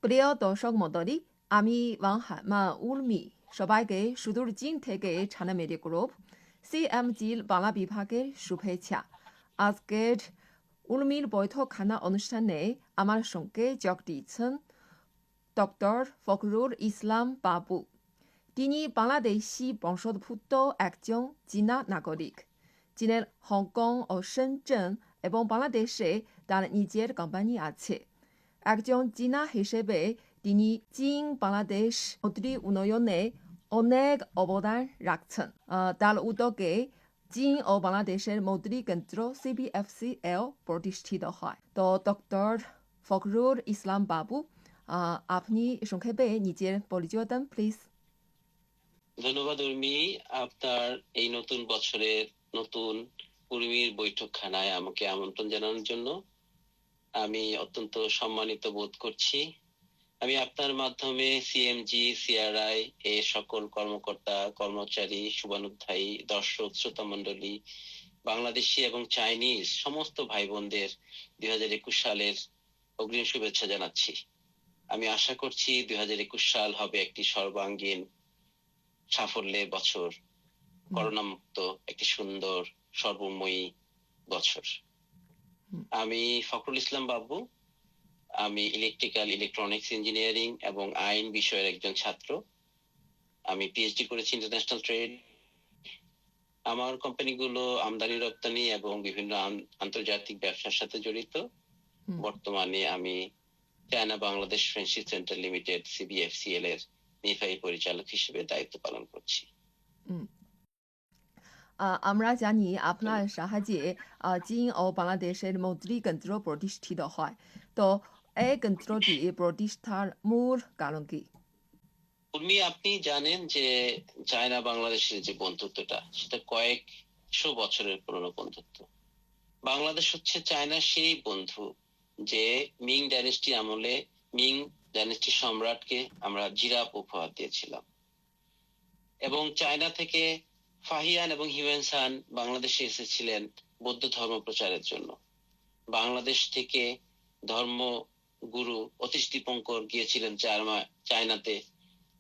প্রিয় দর্শক মণ্ডলী, আমি ওয়াংহানমা উর্মি সবাইকে সুদূর চীন থেকে ছানা মিডিয়া গ্রুপ সিএমজির বাংলা বিভাগের শুভেচ্ছা। আজকের উর্মির বৈঠকখানা অনুষ্ঠানে আমার সঙ্গে যোগ দিয়েছেন ডক্টর ফখরুল ইসলাম বাবু। তিনি বাংলাদেশি বংশোদ্ভূত একজন চীনা নাগরিক। চীনের হংকং ও শenzhen এবং বাংলাদেশে তার নিজের কোম্পানি আছে। একজন চীনা হিসেবে তিনি চীন বাংলাদেশ মৈত্রী উন্নয়নে অনেক অবদান রাখছেন। তার উদ্যোগে চীন ও বাংলাদেশের মৈত্রী কেন্দ্র CBFCL প্রতিষ্ঠিত হয়। তো ডক্টর ফখরুল ইসলাম বাবু, আপনি সংক্ষেপে নিজের পরিচয় দেন প্লিজ। ধন্যবাদ উর্মি, আপনার এই নতুন বছরের নতুন উর্মির বৈঠকখানায় আমাকে আমন্ত্রণ জানানোর জন্য আমি অত্যন্ত সম্মানিত বোধ করছি। আমি আপনার মাধ্যমে সিএমজি, সিআরআই এর সকল কর্মকর্তা, কর্মচারী, শুভানুধ্যায়ী, দর্শক, শ্রোতা মণ্ডলী, বাংলাদেশি এবং চাইনিজ সমস্ত ভাই বোনদের 2021 সালের অগ্রিম শুভেচ্ছা জানাচ্ছি। আমি আশা করছি 2021 সাল হবে একটি সর্বাঙ্গীন সাফল্যের বছর, করোনা মুক্ত একটি সুন্দর সর্বময়ী বছর। আমি ফখরুল ইসলাম বাবু, আমি ইলেকট্রিক্যাল ইলেকট্রনিক্স ইঞ্জিনিয়ারিং এবং আইন বিষয়ের একজন ছাত্র। আমি পিএইচডি করেছি ইন্টারন্যাশনাল ট্রেড। আমার কোম্পানিগুলো আমদানি রপ্তানি এবং বিভিন্ন আন্তর্জাতিক ব্যবসার সাথে জড়িত। বর্তমানে আমি China Bangladesh friendship centre limited CBFCL এর নির্বাহী পরিচালক হিসেবে দায়িত্ব পালন করছি। আমরা জানি আপনার সাহায্যে চীন ও বাংলাদেশের মৈত্রী কেন্দ্র প্রতিষ্ঠিত হয়। তো এই কেন্দ্রটি প্রতিষ্ঠার মূল কারণ কি? উর্মি, আপনি জানেন যে চায়না বাংলাদেশের যে বন্ধুত্বটা, সেটা কয়েকশো বছরের পুরনো বন্ধুত্ব। বাংলাদেশ হচ্ছে চায়নার সেই বন্ধু যে মিং ডাইনেস্টি আমলে মিং ডাইনেস্টি সম্রাটকে আমরা জিরাফ উপহার দিয়েছিলাম, এবং চায়না থেকে ফাহিয়ান এবং হিউয়েন সান বাংলাদেশে এসেছিলেন বৌদ্ধ ধর্ম প্রচারের জন্য। বাংলাদেশ থেকে ধর্ম গুরু অতীশ দীপঙ্কর গিয়েছিলেন চায়নাতে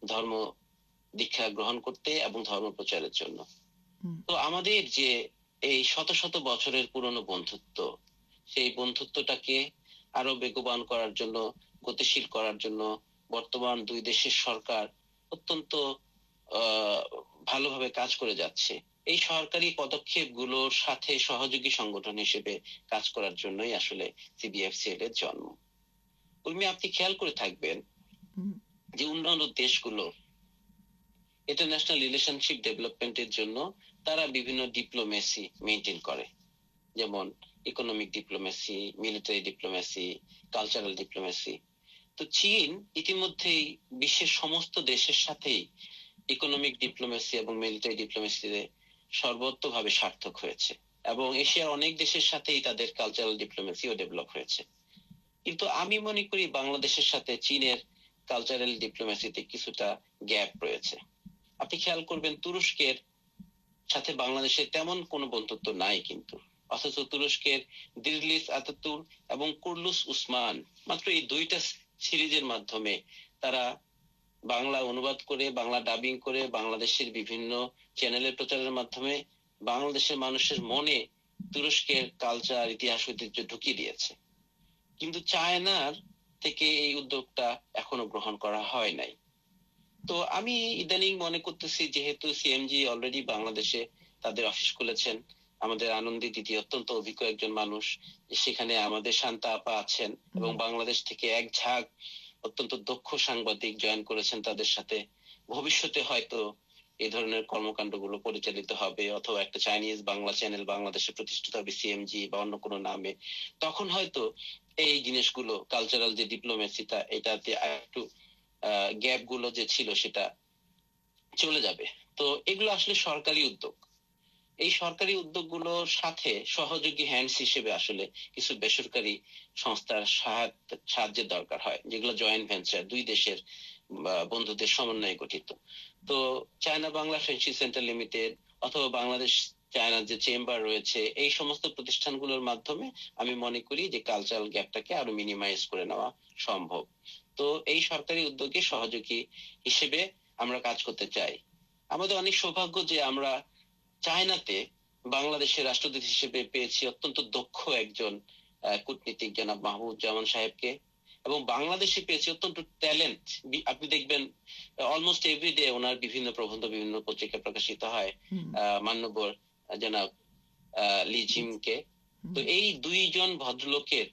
ধর্ম দীক্ষা গ্রহণ করতে এবং ধর্ম প্রচারের জন্য। তো আমাদের যে এই শত শত বছরের পুরনো বন্ধুত্ব, সেই বন্ধুত্বটাকে আরো বেগবান করার জন্য, গতিশীল করার জন্য বর্তমান দুই দেশের সরকার অত্যন্ত ভালোভাবে কাজ করে যাচ্ছে। এই সরকারি পদক্ষেপগুলোর সাথে সহযোগী সংগঠন হিসেবে কাজ করার জন্যই আসলে CBFCL এর জন্ম। উর্মি, আপনি খেয়াল করে থাকবেন যে অন্যান্য দেশগুলো ইন্টারন্যাশনাল রিলেশনশিপ ডেভেলপমেন্টের জন্য তারা বিভিন্ন ডিপ্লোমেসি মেনটেন করে, যেমন economic diplomacy, military diplomacy, cultural diplomacy. তো চীন ইতিমধ্যেই বিশ্বের সমস্ত দেশের সাথেই ইকোনমিক ডিপ্লোমেসি এবং মিলিটারি ডিপ্লোমেসিতে সর্বোত্তভাবে সার্থক হয়েছে, এবং এশিয়ার অনেক দেশের সাথেই তাদের কালচারাল ডিপ্লোমেসিও ডেভেলপ হয়েছে। কিন্তু আমি মনে করি বাংলাদেশের সাথে চীনের কালচারাল ডিপ্লোমেসিতে কিছুটা গ্যাপ রয়েছে। আপনি খেয়াল করবেন তুরস্কের সাথে বাংলাদেশের তেমন কোনো বন্ধুত্ব নাই, কিন্তু অথচ তুরস্কের দিরলিস আতাতুর্ক এবং কুর্লুস উসমান মাত্র এই দুইটা সিরিজের মাধ্যমে তারা বাংলা অনুবাদ করে, বাংলা ডাবিং করে, বাংলাদেশের বিভিন্ন চ্যানেলের প্রচারের মাধ্যমে বাংলাদেশের মানুষের মনে তুরস্কের কালচার, ইতিহাস, ঐতিহ্য ঢুকিয়ে দিয়েছে। কিন্তু চায়নার থেকে এই উদ্যোগটা এখনো গ্রহণ করা হয় নাই। তো আমি ইদানিং মনে করতেছি, যেহেতু সিএমজি অলরেডি বাংলাদেশে তাদের অফিস খুলেছেন, আমাদের আনন্দী দিদি অত্যন্ত অভিজ্ঞ একজন মানুষ, সেখানে আমাদের শান্তা আপা আছেন, এবং বাংলাদেশ থেকে এক ঝাঁক অত্যন্ত দক্ষ সাংবাদিক জয়েন করেছেন তাদের সাথে। ভবিষ্যতে হয়তো এই ধরনের কর্মকাণ্ডগুলো পরিচালিত হবে, অথবা একটা চাইনিজ বাংলা চ্যানেল বাংলাদেশে প্রতিষ্ঠিত হবে সিএমজি বা অন্য কোনো নামে। তখন হয়তো এই জিনিসগুলো, কালচারাল যে ডিপ্লোমেসিটা, এটাতে একটু গ্যাপ গুলো যে ছিল সেটা চলে যাবে। তো এগুলো আসলে সরকারি উদ্যোগ। এই সরকারি উদ্যোগগুলোর সাথে সহযোগী হ্যান্ডস হিসেবে আসলে কিছু বেসরকারি সংস্থার সাহায্যের দরকার হয়, যেগুলো জয়েন্ট ভেঞ্চার, দুই দেশের বন্ধুদের সমন্বয়ে গঠিত। তো China Bangla friendship centre limited অথবা বাংলাদেশ চায়নার যে চেম্বার রয়েছে, এই সমস্ত প্রতিষ্ঠানগুলোর মাধ্যমে আমি মনে করি যে কালচারাল গ্যাপটাকে আরো মিনিমাইজ করে নেওয়া সম্ভব। তো এই সরকারি উদ্যোগে সহযোগী হিসেবে আমরা কাজ করতে চাই। আমাদের অনেক সৌভাগ্য যে আমরা চায়নাতে বাংলাদেশের রাষ্ট্রদূত হিসেবে পেয়েছি অত্যন্ত দক্ষ একজন কূটনীতিক জনাব মাহবুবুজ্জামান সাহেবকে, এবং বাংলাদেশে পেয়েছি অত্যন্ত ট্যালেন্ট। আপনি দেখবেন অলমোস্ট এভরিডে ওনার বিভিন্ন প্রবন্ধ বিভিন্ন পত্রিকায় প্রকাশিত হয় মান্যবর জনাব লি জিমকে। তো এই দুইজন ভদ্রলোকের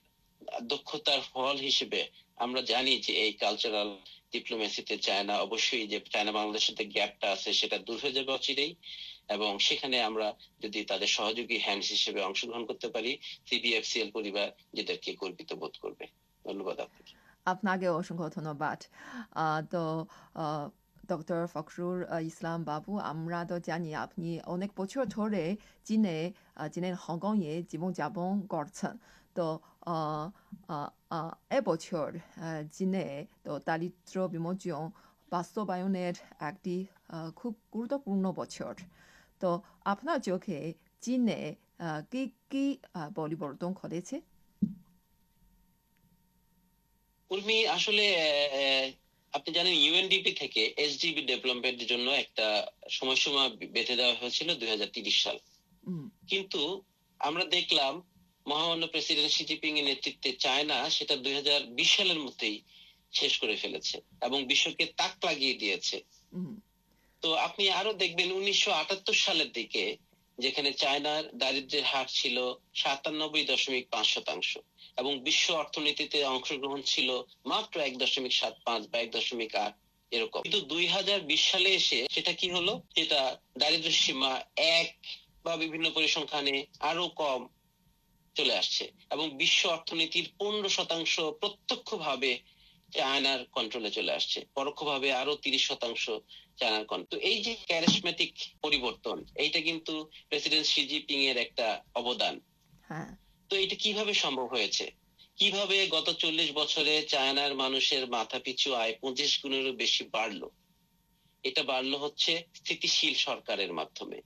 দক্ষতার ফল হিসেবে আমরা জানি যে এই কালচারাল ডিপ্লোমেসিতে চায়না অবশ্যই যে চায়না বাংলাদেশের সাথে গ্যাপটা আছে সেটা দূর হয়ে যাবে অচিরেই, এবং সেখানে আমরা যদি তাদের সহযোগী হ্যান্ডস হিসেবে অংশগ্রহণ করতে পারি, সিবিএফসিএল পরিবার নিজেদেরকে গর্বিত বোধ করবে। ধন্যবাদ আপনাকে। আপনাকে অসংখ্য ধন্যবাদ। তো ডক্টর ফখরুল ইসলাম বাবু, আমরা তো জানি আপনি অনেক বছর ধরে চীনের হংকংয়ে জীবনযাপন করছেন। তো এবছর চীনে তো দারিদ্র্য বিমোচন বাস্তবায়নের একটি খুব গুরুত্বপূর্ণ বছর। তো আপনার চোখে চীনে কি কি পরিবর্তন ঘটেছে? উর্মি, আসলে আপনি জানেন ইউএনডিপি থেকে এসডিবি ডেভেলপমেন্টের জন্য একটা সময়সীমা বেঁধে দেওয়া হয়েছিল 2030 সাল। কিন্তু আমরা দেখলাম মহামান্য প্রেসিডেন্ট শি জিনপিং এর নেতৃত্বে চায়না সেটা 2020 সালের মধ্যেই শেষ করে ফেলেছে এবং বিশ্বকে তাক লাগিয়ে দিয়েছে। তো আপনি আরো দেখবেন 1978 সালের দিকে যেখানে চায়নার দারিদ্র্যের হার ছিল 97.5% এবং বিশ্ব অর্থনীতিতে অংশগ্রহণ ছিল মাত্র 1.75 বা 1.8 এরকম। কিন্তু 2020 সালে এসে সেটা কি হলো, সেটা দারিদ্র্য সীমা 1 বা বিভিন্ন পরিসংখ্যানে আরো কম চলে আসছে এবং বিশ্ব অর্থনীতির 15% প্রত্যক্ষভাবে চায়নার কন্ট্রোলে চলে আসছে, পরোক্ষভাবে আরো 30% চায়নার কন্ট্রোল। তো এই যে ক্যারিসমেটিক পরিবর্তন, এইটা কিন্তু প্রেসিডেন্ট শি জিনপিং এর একটা অবদান। তো এটা কিভাবে সম্ভব হয়েছে? কিভাবে গত 40 বছরে চায়নার মানুষের মাথা পিছু আয় 25 গুণেরও বেশি বাড়লো? এটা বাড়লো হচ্ছে স্থিতিশীল সরকারের মাধ্যমে।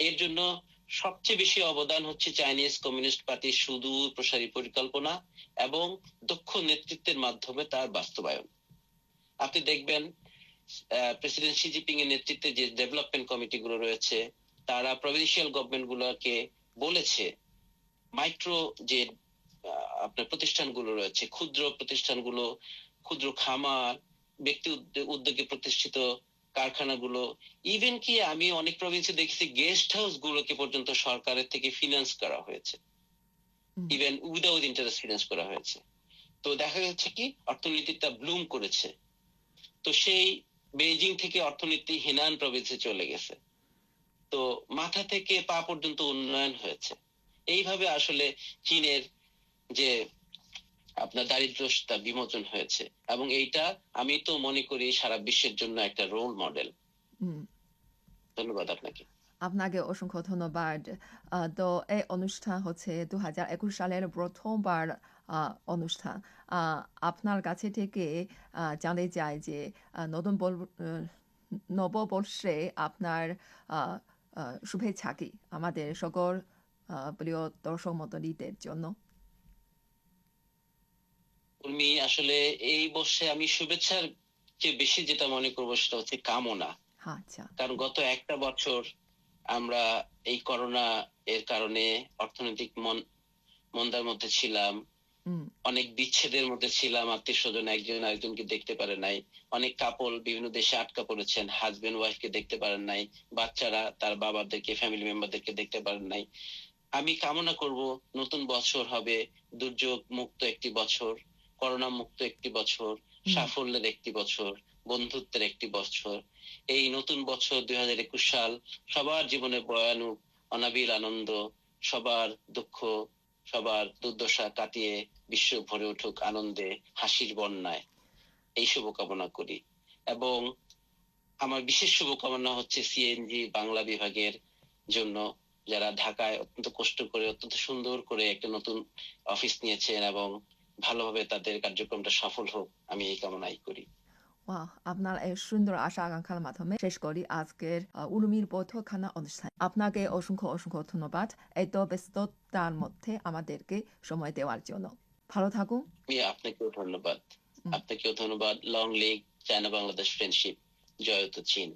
এর জন্য সবচেয়ে বেশি অবদান হচ্ছে চাইনিজ কমিউনিস্ট পার্টির সুদূর প্রসারী পরিকল্পনা এবং দক্ষ নেতৃত্বের মাধ্যমে তার বাস্তবায়ন। আপনি দেখবেন প্রেসিডেন্ট শি জিনপিং এর নেতৃত্বে যে ডেভেলপমেন্ট কমিটি গুলো রয়েছে তারা প্রভিন্সিয়াল গভর্নমেন্ট গুলোকে বলেছে মাইক্রো যে আপনার প্রতিষ্ঠানগুলো রয়েছে, ক্ষুদ্র প্রতিষ্ঠানগুলো, ক্ষুদ্র খামার, ব্যক্তি উদ্যোগে প্রতিষ্ঠিত কারখানাগুলো, ইভেন কি আমি অনেক প্রভিন্সে দেখেছি গেস্ট হাউস গুলোকে পর্যন্ত সরকারের থেকে ফিনান্স করা হয়েছে, ইভেন উইদাউট ইন্টারেস্ট ফিনান্স করা হয়েছে। তো দেখা যাচ্ছে কি অর্থনীতিটা ব্লুম করেছে। তো সেই বেইজিং থেকে অর্থনীতি হেনান প্রভিন্সে চলে গেছে। তো মাথা থেকে পা পর্যন্ত উন্নয়ন হয়েছে। এইভাবে আসলে চীনের যে আপনার দারিদ্র্যতা বিমোচন হয়েছে এবং এইটা আমি তো মনে করি সারা বিশ্বের জন্য একটা রোল মডেল। ধন্যবাদ আপনাকে। আপনাকে অসংখ্য ধন্যবাদ। তো এই অনুষ্ঠান হচ্ছে 2021 সালের প্রথমবার অনুষ্ঠান। আপনার কাছে থেকে জানতে চাই যে নববর্ষে আপনার শুভেচ্ছা কি আমাদের সকল প্রিয় দর্শক মণ্ডলীদের জন্য? উর্মি, আসলে এই বর্ষে আমি শুভেচ্ছার চেয়ে বেশি যেটা মনে করবো সেটা হচ্ছে কামনা। আচ্ছা। কারণ গত একটা বছর আমরা এই করোনা এর কারণে অর্থনৈতিক মন্দার মধ্যে ছিলাম, অনেক বিচ্ছেদের মধ্যে ছিলাম, আত্মীয় স্বজন একজন আরেকজনকে দেখতে পারে নাই, অনেক কাপল বিভিন্ন দেশে আটকা পড়েছেন, হাজবেন্ড ওয়াইফকে দেখতে পারেন নাই, বাচ্চারা তার বাবাদেরকে ফ্যামিলি মেম্বারদেরকে দেখতে পারেন নাই। আমি কামনা করব নতুন বছর হবে দুর্যোগ মুক্ত একটি বছর, করোনা মুক্ত একটি বছর, সাফল্যের একটি বছর, বন্ধুত্বের একটি বছর। এই নতুন বছর 2021 সাল সবার জীবনে বয়ানুক অনাবিল আনন্দ, সবার দুঃখ সবার দুর্দশা কাটিয়ে বিশ্ব ভরে উঠুক আনন্দে হাসির বন্যায়, এই শুভকামনা করি। এবং আমার বিশেষ শুভকামনা হচ্ছে সিএনজি বাংলা বিভাগের জন্য, যারা ঢাকায় অত্যন্ত কষ্ট করে অত্যন্ত সুন্দর করে একটা নতুন অফিস নিয়েছেন এবং ভালোভাবে তাদের কার্যক্রমটা সফল হোক, আমি এই কামনাই করি। আপনার এই সুন্দর আশা আকাঙ্ক্ষার মাধ্যমে শেষ করি আজকের উর্মির বৈঠকখানা অনুষ্ঠান। আপনাকে অসংখ্য অসংখ্য ধন্যবাদ এত ব্যস্ততার মধ্যে আমাদেরকে সময় দেওয়ার জন্য। ভালো থাকুন। আপনাকেও ধন্যবাদ। আপনাকেও ধন্যবাদ। Long live China Bangladesh friendship, জয়ত চীন।